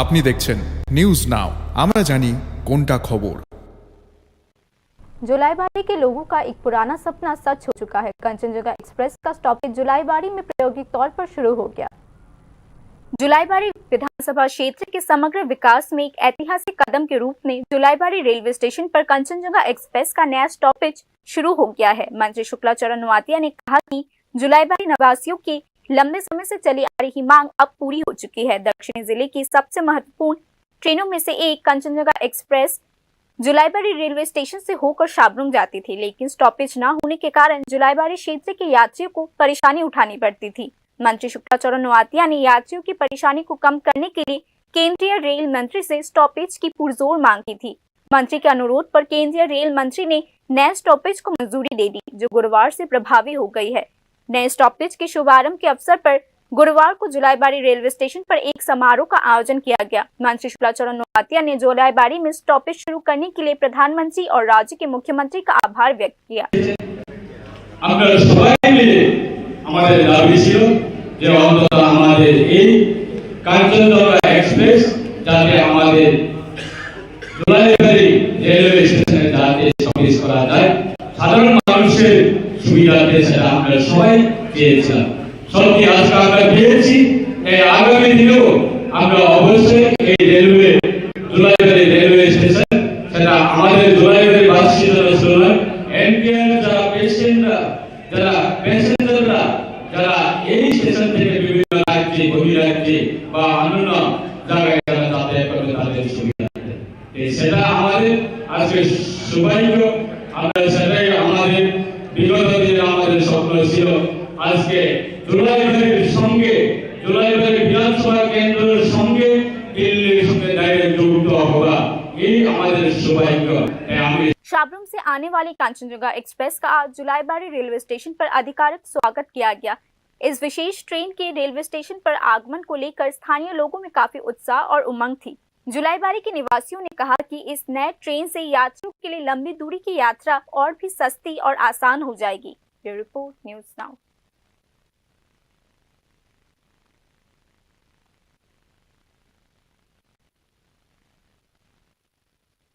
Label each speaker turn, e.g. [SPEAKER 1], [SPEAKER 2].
[SPEAKER 1] আপনি দেখছেন news now, আমরা জানি কোনটা খবর।
[SPEAKER 2] जुलाईबाड़ी के लोगों का एक पुराना सपना सच हो चुका है। कंचनजंगा एक्सप्रेस का स्टॉपेज जुलाईबाड़ी में प्रायोगिक तौर पर शुरू हो गया। जुलाईबाड़ी विधानसभा क्षेत्र के समग्र विकास में एक ऐतिहासिक कदम के रूप में जुलाईबाड़ी रेलवे स्टेशन पर कंचनजंगा एक्सप्रेस का नया स्टॉपेज शुरू हो गया है। मंत्री शुक्लाचरण नोआतिया ने कहा कि जुलाईबाड़ी निवासियों की लंबे समय से चली आ रही मांग अब पूरी हो चुकी है। दक्षिणी जिले की सबसे महत्वपूर्ण ट्रेनों में से एक कंचनजंगा एक्सप्रेस जुलाईबाड़ी रेलवे स्टेशन से होकर शाबरुंग जाती थी, लेकिन स्टॉपेज न होने के कारण जुलाईबाड़ी क्षेत्र के यात्रियों को परेशानी उठानी पड़ती थी। मंत्री शुक्लाचरण नोआतिया ने यात्रियों की परेशानी को कम करने के लिए केंद्रीय रेल मंत्री से स्टॉपेज की पुरजोर मांग की थी। मंत्री के अनुरोध पर केंद्रीय रेल मंत्री ने नए स्टॉपेज को मंजूरी दे दी, जो गुरुवार से प्रभावी हो गई है। नए स्टॉपेज के शुभारंभ के अवसर पर गुरुवार को जुलाईबाड़ी रेलवे स्टेशन पर एक समारोह का आयोजन किया गया। मंत्री शुक्लाचरण नोआतिया ने जुलाईबाड़ी में स्टॉपेज शुरू करने के लिए प्रधानमंत्री और राज्य के मुख्यमंत्री का आभार व्यक्त किया।
[SPEAKER 3] সত্যি আজকে আমরা পেয়েছি। এই আগামী দিনেও আমরা অবশ্যই এই রেলওয়ে জুলাইবাড়ি রেলওয়ে স্টেশন সেটা আমাদের জুলাইবাড়ি বাসী যারা শুনলেন এনকেআর যারা প্যাসেঞ্জাররা যারা এই স্টেশন থেকে বিভিন্ন রাজ্যে বহিরাজ্যে বা অন্যান্য জায়গায় যারা যাতায়াত করবে তাদের সুবিধা সেটা আমাদের আজকে সৌভাগ্য। আমরা সেটাই আমাদের বিগত দিনে আমাদের স্বপ্ন ছিল। আজকে जुलाईबाड़ीर संगे जुलाईबाड़ी विधानसभा केंद्र संगे दिल्लीर संगे डायरेक्ट जुड़त होगा, ये हमारे सौभाग्य।
[SPEAKER 2] शाबरुंग से आने वाली कंचनजंगा एक्सप्रेस का आज जुलाईबाड़ी रेलवे स्टेशन पर आधिकारिक स्वागत किया गया। इस विशेष ट्रेन के रेलवे स्टेशन पर आगमन को लेकर स्थानीय लोगों में काफी उत्साह और उमंग थी। जुलाईबाड़ी के निवासियों ने कहा कि इस नए ट्रेन से यात्रियों के लिए लंबी दूरी की यात्रा और भी सस्ती और आसान हो जाएगी। Report news now.